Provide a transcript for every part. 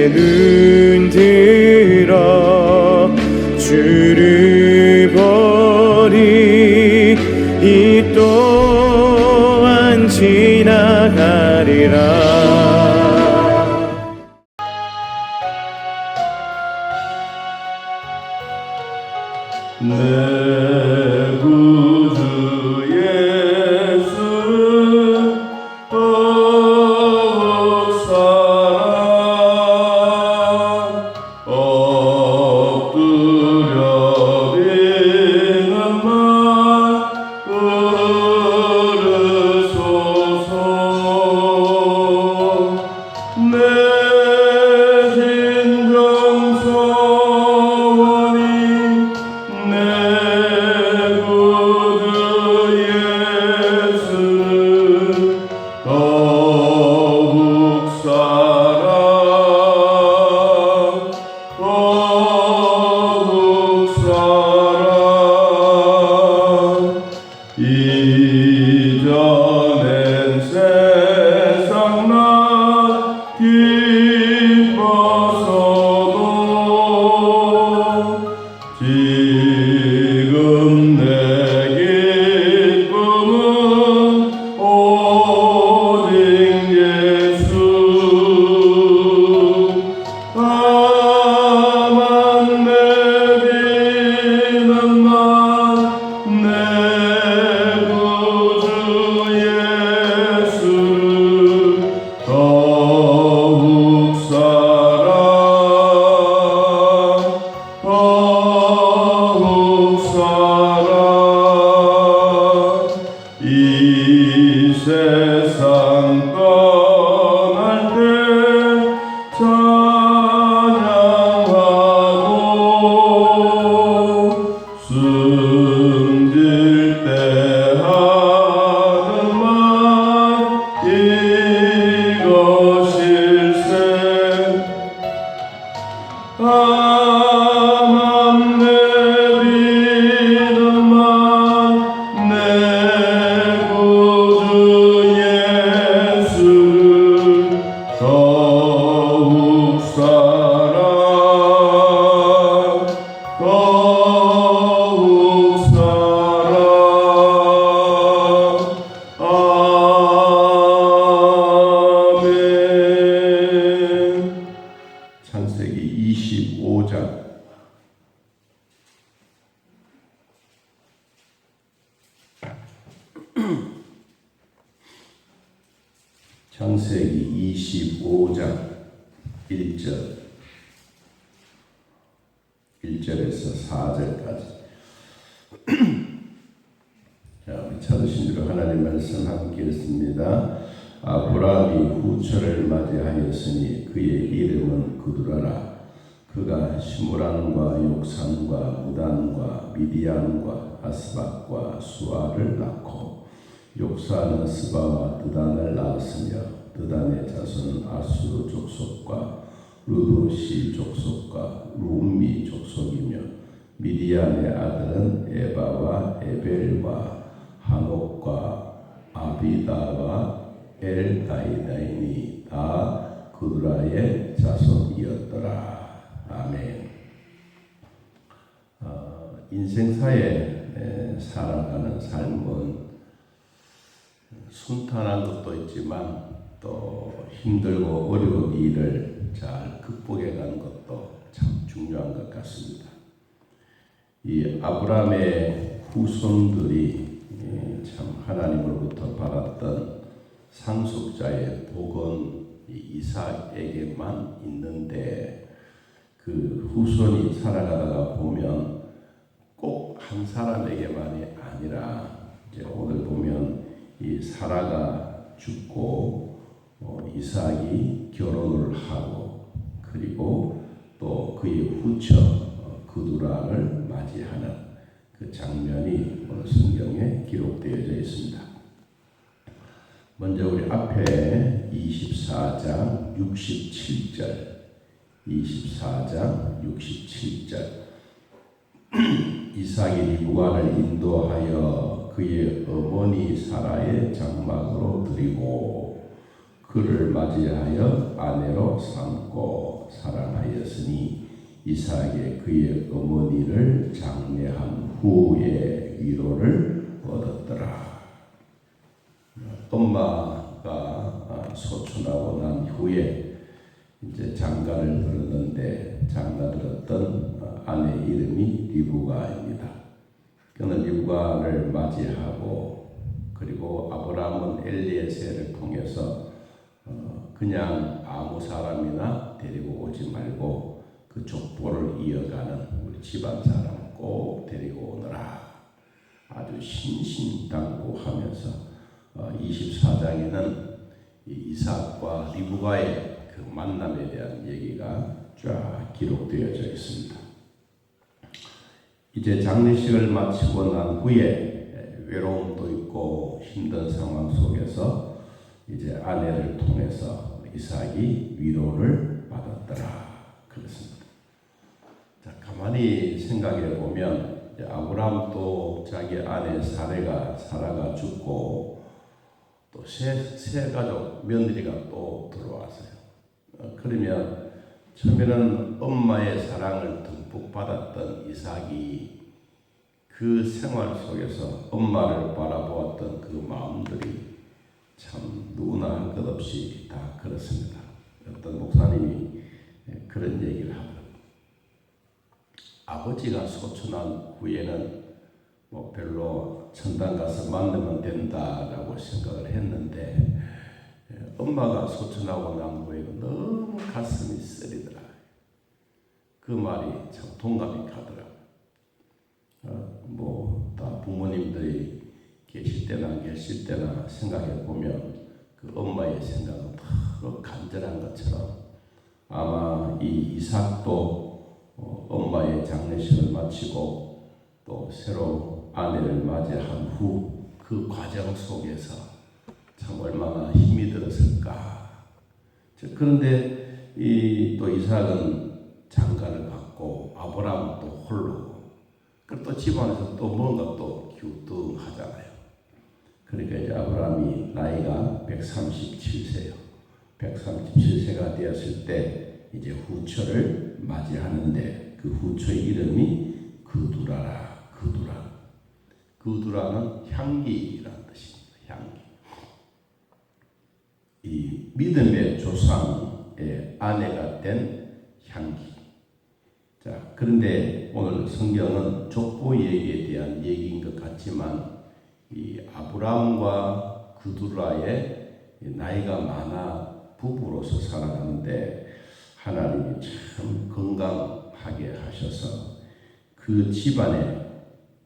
내 눈 들어 주를 보리. 이 또한 지나가리라. 내 구주 예수 사랑 엎드려 비는 말 부르소서. 내 진정소원이 내 구주 예수 더욱 사랑 더욱 사랑. 이전엔 세상 나 기뻐서도 지금 내 기쁨은 오직 예수. 다만 내 비는 말 내 구주 예수를 더욱 사랑 더욱 사랑. 이 세상 떠날 때 찬양하고 숨질 때 하는 말 이것일세. 다만 내 비는 말 내 구주 예수를 더욱 사랑 더욱 사랑. 아멘. 창세기 25장. 창세기 25장 1절에서 4절까지. 자, 우리 찾으신 대로 하나님 말씀 함께 읽습니다. 아브라함이 후처를 맞이하였으니 그의 이름은 그두라라. 그가 시므란과 욕산과 무단과 미디안과 아스박과 수아를 낳고 욕사는 스바와 드단을 낳았으며 드단의 자손은 아수르 족속과 루도시 족속과 룸미 족속이며 미디안의 아들은 에바와 에벨과 하녹과 아비다와 엘다이다이니 다 그두라의 자손이었더라. 아멘. 인생사에 살아가는 삶은 순탄한 것도 있지만 또 힘들고 어려운 일을 잘 극복해 가는 것도 참 중요한 것 같습니다. 이 아브라함의 후손들이 참 하나님으로부터 받았던 상속자의 복은 이삭에게만 있는데 그 후손이 살아가다가 보면 꼭 한 사람에게만이 아니라 이제 오늘 보면 이 사라가 죽고 이삭이 결혼을 하고 그리고 또 그의 후처 그두라를 맞이하는 그 장면이 오늘 성경에 기록되어져 있습니다. 먼저 우리 앞에 24장 67절 24장 67절 이삭이 리브가를 인도하여 그의 어머니 사라의 장막으로 들이고 그를 맞이하여 아내로 삼고 사랑하였으니 이삭에게 그의 어머니를 장례한 후에 위로를 얻었더라. 엄마가 소천하고 난 후에 이제 장가를 들었는데 장가 들었던 아내 이름이 리브가입니다. 그는 리브가를 맞이하고 그리고 아브라함은 엘리에셀을 통해서 그냥 아무 사람이나 데리고 오지 말고 그 족보를 이어가는 우리 집안 사람 꼭 데리고 오너라. 아주 신신당부하면서 24장에는 이삭과 리브가의 그 만남에 대한 얘기가 쫙 기록되어져 있습니다. 이제 장례식을 마치고 난 후에 외로움도 있고 힘든 상황 속에서 이제 아내를 통해서 이삭이 위로를 받았더라. 그렇습니다. 자, 가만히 생각해 보면 아브라함도 자기 아내 사라가 죽고 또 세 가족 며느리가 또 들어왔어요. 그러면 처음에는 엄마의 사랑을 듬뿍 받았던 이삭이 그 생활 속에서 엄마를 바라보았던 그 마음들이 참 누구나 할 것 없이 다 그렇습니다. 어떤 목사님이 그런 얘기를 하더라고요. 아버지가 소천한 후에는 뭐 별로 천당 가서 만나면 된다라고 생각을 했는데 엄마가 소천하고 난 후에는 너무 가슴이 쓰리더라. 그 말이 참 동감이 가더라고요. 다 부모님들이 계실 때나 안 계실 때나 생각해 보면 그 엄마의 생각은 더 간절한 것처럼 아마 이 이삭도 엄마의 장례식을 마치고 또 새로 아내를 맞이한 후 그 과정 속에서 참 얼마나 힘이 들었을까. 그런데 또 이삭은 장가를 갔고 아브라함은 또 홀로. 그리고 또 집안에서 또 뭔가 또 기우뚱하잖아요. 그러니까 이제 아브라함이 나이가 137세요. 137세가 되었을 때 이제 후처를 맞이하는데 그 후처의 이름이 그두라라. 그두라는 향기라는 뜻입니다. 향기. 이 믿음의 조상의 아내가 된 향기. 자, 그런데 오늘 성경은 족보 얘기에 대한 얘기인 것 같지만 이 아브라함과 그두라의 나이가 많아 부부로서 살아가는데 하나님이 참 건강하게 하셔서 그 집안에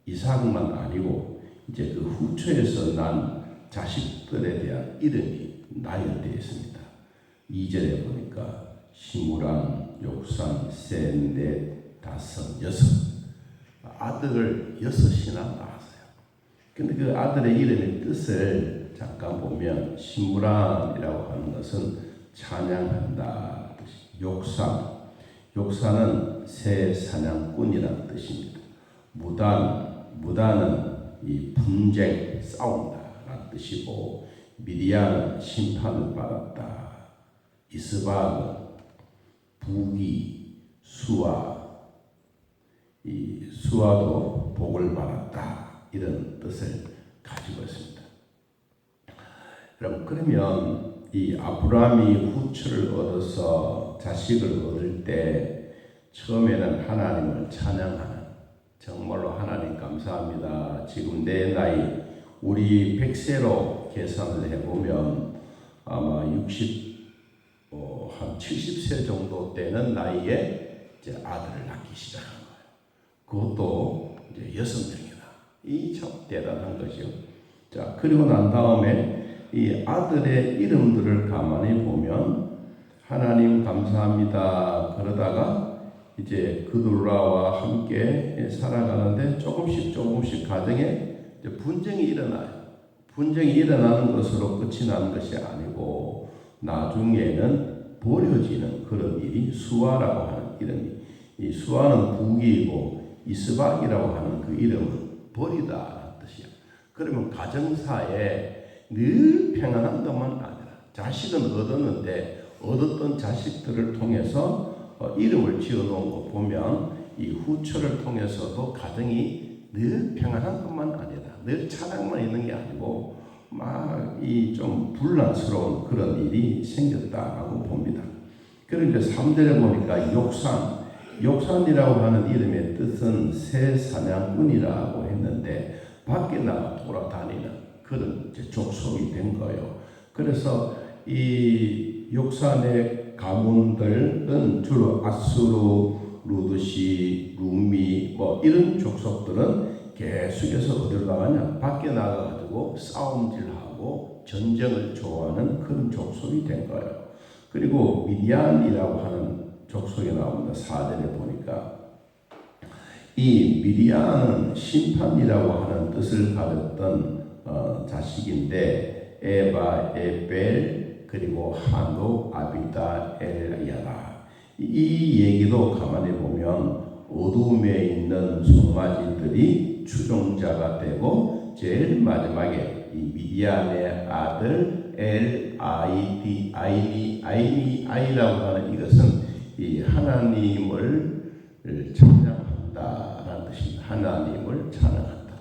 이삭만 아니고 이제 그 후처에서 난 자식들에 대한 이름이 나열되어 있습니다. 2절에 보니까 시므람, 욕산, 셋, 넷, 다섯, 여섯 아들을 6이나 낳았어요. 근데 그 아들의 이름의 뜻을 잠깐 보면 시므람이라고 하는 것은 찬양한다 뜻이. 욕산은 새 사냥꾼이라는 뜻입니다. 무단은 이 분쟁, 싸운다라는 뜻이고 미디안은 심판을 받았다. 이스박은 부귀, 이 수아도 복을 받았다. 이런 뜻을 가지고 있습니다. 여러분, 그러면 이 아브라함이 후처를 얻어서 자식을 얻을 때 처음에는 하나님을 찬양하는, 정말로 하나님 감사합니다. 지금 내 나이 우리 100세로 계산을 해보면 아마 한 70세 정도 되는 나이에 이제 아들을 낳기 시작한 거예요. 그것도 이제 6명이나. 이 참 대단한 것이요. 자, 그리고 난 다음에 이 아들의 이름들을 가만히 보면 하나님 감사합니다. 그러다가 이제 그두라와 함께 살아가는데 조금씩 가정에 이제 분쟁이 일어나요. 분쟁이 일어나는 것으로 끝이 나는 것이 아니고 나중에는 버려지는 그런 일이 수아라고 하는 이름이, 이 수아는 부귀이고 이스박이라고 하는 그 이름은 버리다라는 뜻이야. 그러면 가정사에 늘 평안한 것만 아니라 자식은 얻었는데 얻었던 자식들을 통해서 이름을 지어놓은 거 보면 이 후처를 통해서도 가정이 늘 평안한 것만 아니라 늘 차량만 있는 게 아니고 막 이 좀 분란스러운 그런 일이 생겼다라고 봅니다. 그리고 이제 3절에 보니까 욕산이라고 하는 이름의 뜻은 새 사냥꾼이라고 했는데 밖에 나가 돌아다니는 그런 이제 족속이 된 거예요. 그래서 이 욕산의 가문들은 주로 아수르, 루드시, 루미 뭐 이런 족속들은 계속해서 어디로 나가냐? 밖에 나가가지고 싸움질하고 전쟁을 좋아하는 그런 족속이 된 거예요. 그리고 미디안이라고 하는 족속이 나옵니다. 4절에 보니까 이 미디안은 심판이라고 하는 뜻을 가졌던 자식인데 에바, 에벨, 그리고 한옥, 아비다, 엘야라 이 얘기도 가만히 보면 어둠에 있는 송아지들이 추종자가 되고 제일 마지막에 이 미디안의 아들 아이라고 하는 이것은 이 하나님을 찬양한다라는 뜻입니다. 하나님을 찬양한다.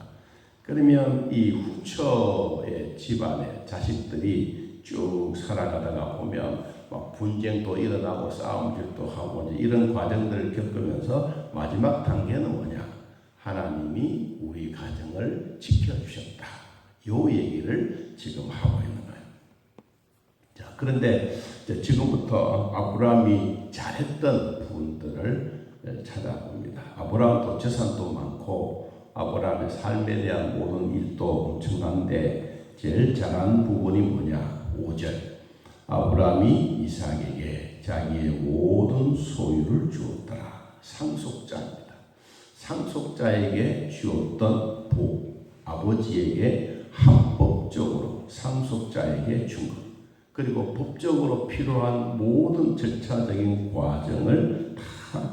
그러면 이 후처의 집안의 자식들이 쭉 살아가다가 보면 막 분쟁도 일어나고 싸움질도 하고 이제 이런 과정들을 겪으면서 마지막 단계는 뭐냐? 하나님이 우리 가정을 지켜주셨다. 요 얘기를 지금 하고 있는 거예요. 자, 그런데 지금부터 아브라함이 잘했던 부분들을 찾아봅니다. 아브라함도 재산도 많고 아브라함의 삶에 대한 모든 일도 엄청난데 제일 잘한 부분이 뭐냐? 5절. 아브라함이 이삭에게 자기의 모든 소유를 주었더라. 상속자입니다. 상속자에게 주었던 복, 아버지에게 합법적으로 상속자에게 준 것, 그리고 법적으로 필요한 모든 절차적인 과정을 다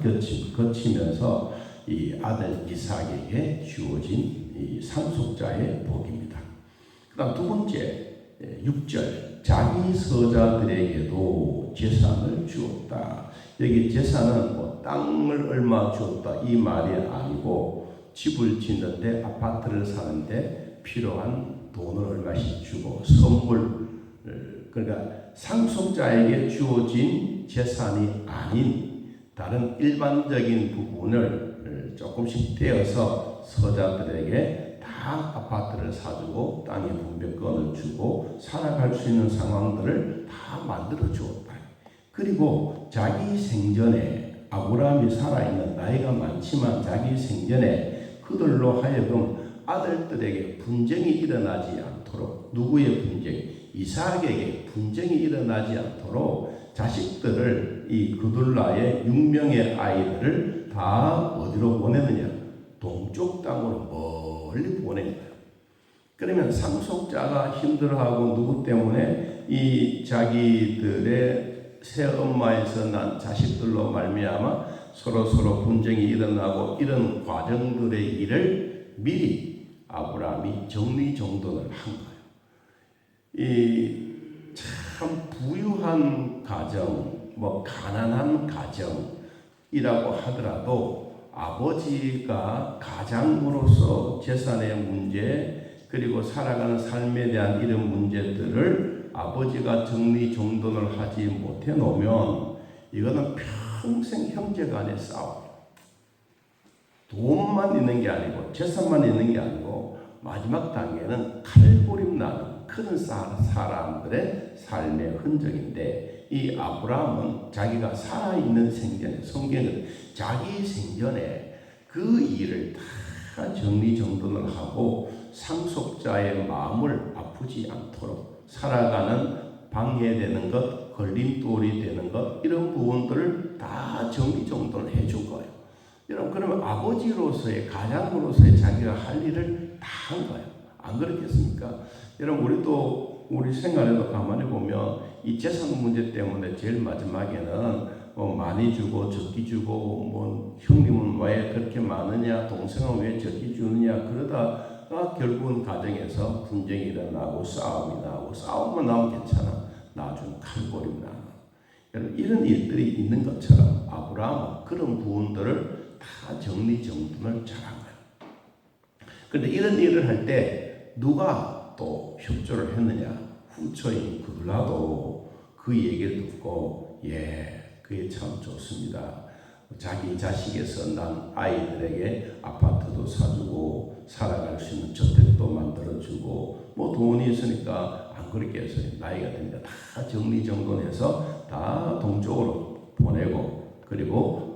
거치면서 이 아들 이삭에게 주어진 이 상속자의 복입니다. 그 다음 두 번째 6절 자기 서자들에게도 재산을 주었다. 여기 재산은 뭐 땅을 얼마 주었다 이 말이 아니고 집을 짓는데 아파트를 사는데 필요한 돈을 얼마씩 주고 선물 그러니까 상속자에게 주어진 재산이 아닌 다른 일반적인 부분을 조금씩 떼어서 서자들에게 다 아파트를 사주고 땅의 분배권을 주고 살아갈 수 있는 상황들을 다 만들어 주었다. 그리고 자기 생전에 아브라함이 살아있는 나이가 많지만 자기 생전에 그들로 하여금 아들들에게 분쟁이 일어나지 않도록 누구의 분쟁? 이삭에게 분쟁이 일어나지 않도록 자식들을 이 그둘라의 6명의 아이들을 다 어디로 보내느냐? 동쪽 땅으로 멀리 보낸 거예요. 그러면 상속자가 힘들어하고 누구 때문에 이 자기들의 새엄마에서 난 자식들로 말미암아 서로 분쟁이 일어나고 이런 과정들의 일을 미리 아브라함이 정리정돈을 한 거예요. 이 참 부유한 가정, 뭐 가난한 가정이라고 하더라도 아버지가 가장으로서 재산의 문제 그리고 살아가는 삶에 대한 이런 문제들을 아버지가 정리정돈을 하지 못해 놓으면 이거는 평생 형제간의 싸움. 돈만 있는 게 아니고 재산만 있는 게 아니고 마지막 단계는 칼부림 나는 그런 사람들의 삶의 흔적인데 이 아브라함은 자기가 살아있는 생전에 성경은 자기 생전에 그 일을 다 정리정돈을 하고 상속자의 마음을 아프지 않도록 살아가는 방해되는 것, 걸림돌이 되는 것 이런 부분들을 다 정리정돈을 해준 거예요. 여러분 그러면 아버지로서의 가장으로서의 자기가 할 일을 다 한 거예요. 안 그렇겠습니까? 여러분 우리도 우리 생활에도 가만히 보면 이 재산 문제 때문에 제일 마지막에는 많이 주고 적게 주고 뭐 형님은 왜 그렇게 많으냐 동생은 왜 적게 주느냐 그러다가 결국은 가정에서 분쟁이 일어나고 싸움이 나고 싸움만 나오면 괜찮아 나중에 칼골이 나는 여러분, 이런 일들이 있는 것처럼 아브라함은 그런 부분들을 다 정리정돈을 잘한 거예요. 그런데 이런 일을 할 때 누가 또 협조를 했느냐? 후처인 그들라도 그 얘기를 듣고 그게 참 좋습니다. 자기 자식에서 난 아이들에게 아파트도 사주고 살아갈 수 있는 저택도 만들어주고 뭐 돈이 있으니까 안 그렇겠어요. 나이가 되니까 다 정리정돈해서 다 동쪽으로 보내고, 그리고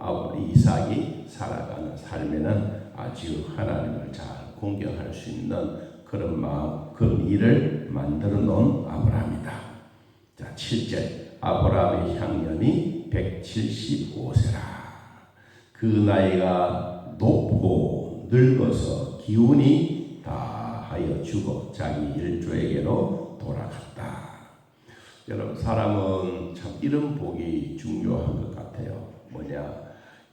이삭이 살아가는 삶에는 아주 하나님을 잘 공경할 수 있는 그런 마음, 그런 일을 만들어 놓은 아브라함이다. 자, 7절. 아브라함의 향년이 175세라. 그 나이가 높고 늙어서 기운이 다하여 죽어 자기 일조에게로 돌아갔다. 여러분, 사람은 참 이런 복이 중요한 것 같아요. 뭐냐?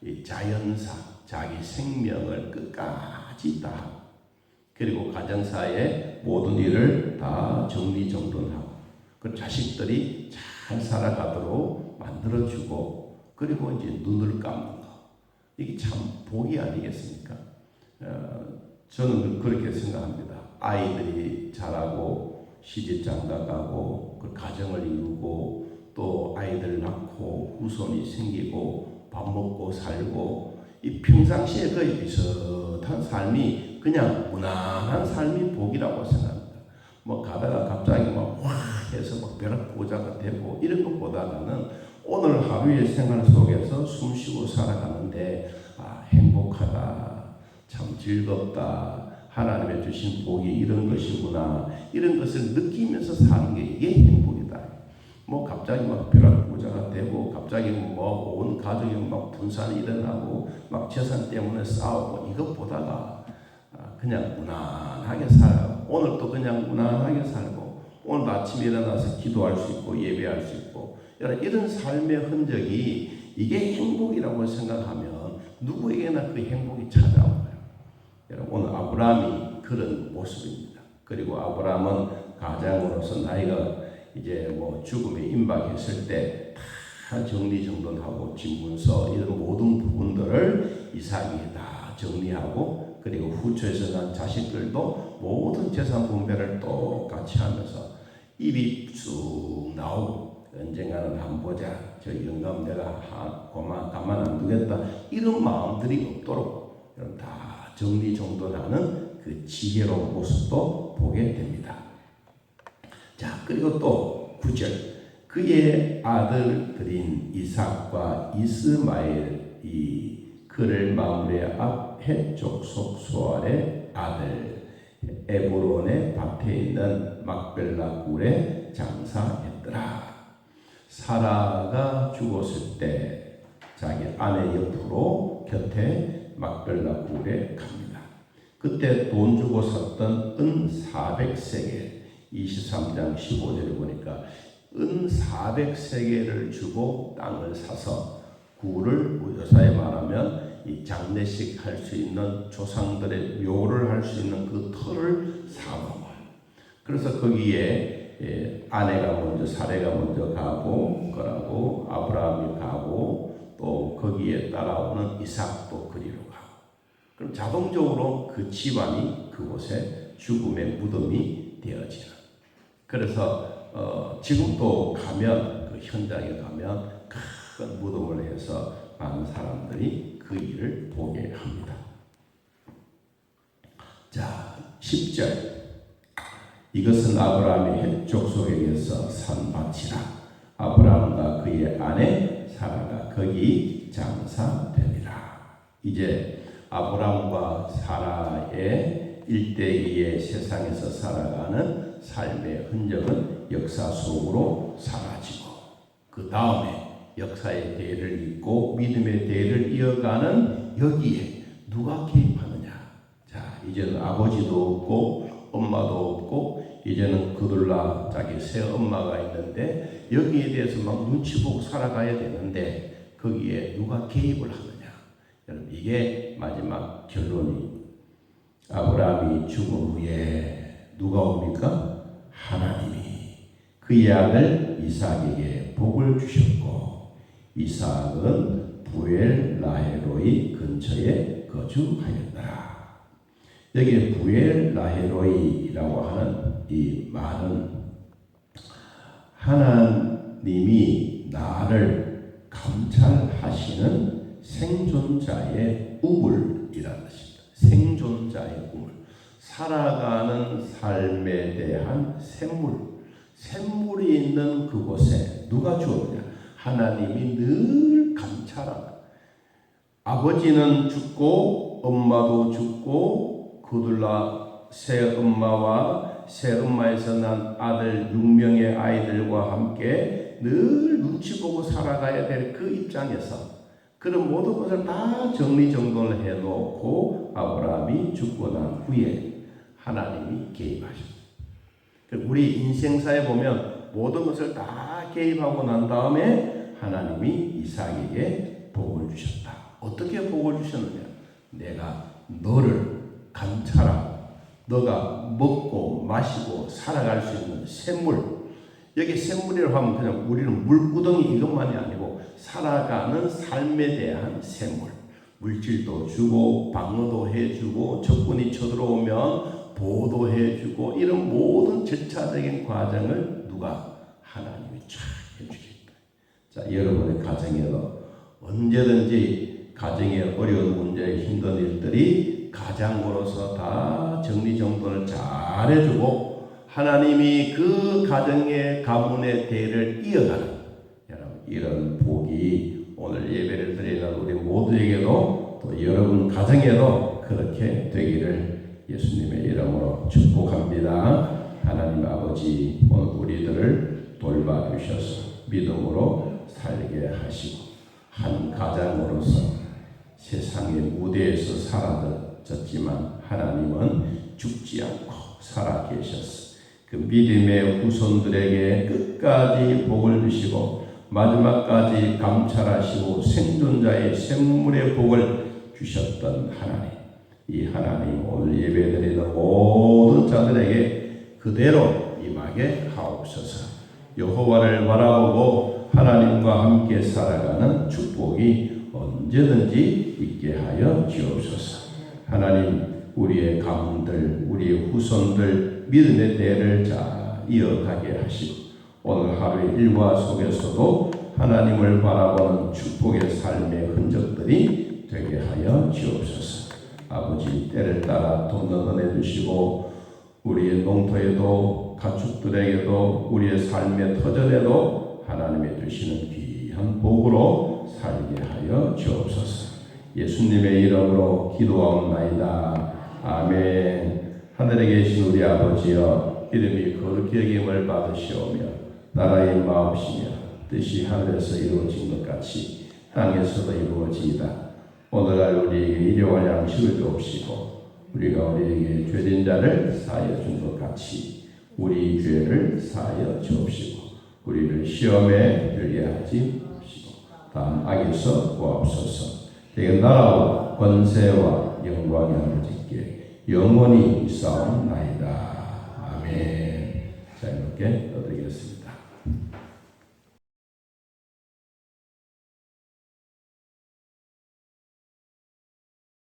이 자연사, 자기 생명을 끝까지 다, 그리고 가정사의 모든 일을 다 정리정돈하고, 그 자식들이 잘 살아가도록 만들어주고, 그리고 이제 눈을 감는 거. 이게 참 복이 아니겠습니까? 저는 그렇게 생각합니다. 아이들이 자라고 시집장가가고 그 가정을 이루고 또 아이들 낳고 후손이 생기고 밥 먹고 살고, 이 평상시에 거의 비슷한 삶이 그냥 무난한 삶이 복이라고 생각합니다. 뭐 가다가 갑자기 막 확 해서 막 벼락부자가 되고 이런 것보다는 오늘 하루의 생활 속에서 숨쉬고 살아가는데 행복하다, 참 즐겁다, 하나님의 주신 복이 이런 것이구나, 이런 것을 느끼면서 사는 게 이게 행복이다. 뭐 갑자기 막 벼락부자가 되고 갑자기 뭐 온 가족이 막 분산이 일어나고 막 재산 때문에 싸우고 이것보다가 그냥 무난하게 살아가고, 오늘도 그냥 무난하게 살고, 오늘도 아침에 일어나서 기도할 수 있고 예배할 수 있고, 이런 삶의 흔적이 이게 행복이라고 생각하면 누구에게나 그 행복이 찾아온 거예요. 여러분, 오늘 아브라함이 그런 모습입니다. 그리고 아브라함은 가장으로서 나이가 이제 뭐 죽음에 임박했을 때 다 정리정돈하고 집문서 이런 모든 부분들을 이삭이 다 정리하고, 그리고 후처에서 난 자식들도 모든 재산 분배를 똑같이 하면서 입이 쑥 나오고, 언젠가는 한 보자, 저 영감 내가 가만 안 두겠다, 이런 마음들이 없도록 여러분 다 정리정돈하는 그 지혜로운 모습도 보게 됩니다. 자, 그리고 또 9절. 그의 아들들인 이삭과 이스마엘이 그를 마므레 앞 해쪽 속소알의 아들 에브론의 밭에 있는 막벨라 굴에 장사했더라. 사라가 죽었을 때 자기 아내 옆으로 곁에 막벨라 굴에 갑니다. 그때 돈 주고 샀던 은 400세겔, 23장 15절에 보니까 은 400세겔을 주고 땅을 사서 굴을, 요사에 말하면 이 장례식 할 수 있는 조상들의 묘를 할 수 있는 그 터를 사놓은 거예요. 그래서 거기에 아내가 먼저, 사례가 먼저 가고, 그러고 아브라함이 가고, 또 거기에 따라오는 이삭도 그리로 가고, 그럼 자동적으로 그 집안이 그곳에 죽음의 무덤이 되어지는. 그래서 지금도 가면, 그 현장에 가면 큰 무덤을 해서 많은 사람들이 그 일을 보게 합니다. 자, 10절. 이것은 아브라함의 헷 족속에게서 산 밭이라. 아브라함과 그의 아내 사라가 거기 장사되니라. 이제 아브라함과 사라의 일대기의 세상에서 살아가는 삶의 흔적은 역사 속으로 사라지고, 그 다음에 역사의 대를 잇고 믿음의 대를 이어가는 여기에 누가 개입하느냐? 자, 이제는 아버지도 없고 엄마도 없고, 이제는 그들라 자기 새 엄마가 있는데 여기에 대해서 막 눈치 보고 살아가야 되는데 거기에 누가 개입을 하느냐? 여러분, 이게 마지막 결론이, 아브라함이 죽은 후에 누가 옵니까? 하나님이 그의 아들 이삭에게 복을 주셨고, 이삭은 부엘라헤로이 근처에 거주하였더라. 여기 부엘라헤로이라고 하는 이 말은 하나님이 나를 감찰하시는 생존자의 우물이라는 것입니다. 생존자의 우물. 살아가는 삶에 대한 샘물이 있는 그곳에 누가 주었냐? 하나님이 늘 감찰하는. 아버지는 죽고 엄마도 죽고 그들라 새엄마와 새엄마에서 난 아들 6명의 아이들과 함께 늘 눈치 보고 살아가야 될 그 입장에서 그런 모든 것을 다 정리정돈을 해놓고 아브라함이 죽고 난 후에 하나님이 개입하셨어요. 우리 인생사에 보면 모든 것을 다 개입하고 난 다음에 하나님이 이삭에게 복을 주셨다. 어떻게 복을 주셨느냐? 내가 너를 감찰하고 너가 먹고 마시고 살아갈 수 있는 샘물. 여기 샘물이라고 하면 그냥 우리는 물구덩이 이것만이 아니고 살아가는 삶에 대한 샘물. 물질도 주고 방어도 해주고 적군이 쳐들어오면 보도해주고 이런 모든 절차적인 과정을 누가? 하나님이 쫙 해주겠다. 자, 여러분의 가정에도 언제든지 가정의 어려운 문제, 힘든 일들이 가장으로서 다 정리정돈을 잘 해주고 하나님이 그 가정의 가문의 대를 이어가는 여러분 이런 복이 오늘 예배를 드리는 우리 모두에게도 또 여러분 가정에도 그렇게 되기를 예수님의 이름으로 축복합니다. 하나님 아버지 오늘 우리들을 돌봐주셔서 믿음으로 살게 하시고 한 가장으로서 세상의 무대에서 사라졌지만 하나님은 죽지 않고 살아계셨어. 그 믿음의 후손들에게 끝까지 복을 주시고 마지막까지 감찰하시고 생존자의 샘물의 복을 주셨던 하나님. 이 하나님 오늘 예배드리는 모든 자들에게 그대로 임하게 하옵소서. 여호와를 바라보고 하나님과 함께 살아가는 축복이 언제든지 있게 하여 주옵소서. 하나님 우리의 가문들 우리의 후손들 믿음의 대를 잘 이어가게 하시고 오늘 하루의 일과 속에서도 하나님을 바라보는 축복의 삶의 흔적들이 되게 하여 주옵소서. 아버지 때를 따라 돕는 은혜 주시고 우리의 농토에도 가축들에게도 우리의 삶의 터전에도 하나님의 주시는 귀한 복으로 살게 하여 주옵소서. 예수님의 이름으로 기도하옵나이다. 아멘. 하늘에 계신 우리 아버지여 이름이 거룩히 여김을 받으시오며 나라의 마옵시며 뜻이 하늘에서 이루어진 것 같이 땅에서도 이루어지이다. 오늘날 우리에게 일용할 양식을 주옵시고 우리가 우리에게 죄진 자를 사하여 준 것 같이 우리 죄를 사하여 주옵시고 우리를 시험에 들게 하지 마시고 다음 악에서 구하옵소서. 내게 나라와 권세와 영광이 아버지께 영원히 있사옵나이다. 아멘. 자 이렇게 얻으겠습니다.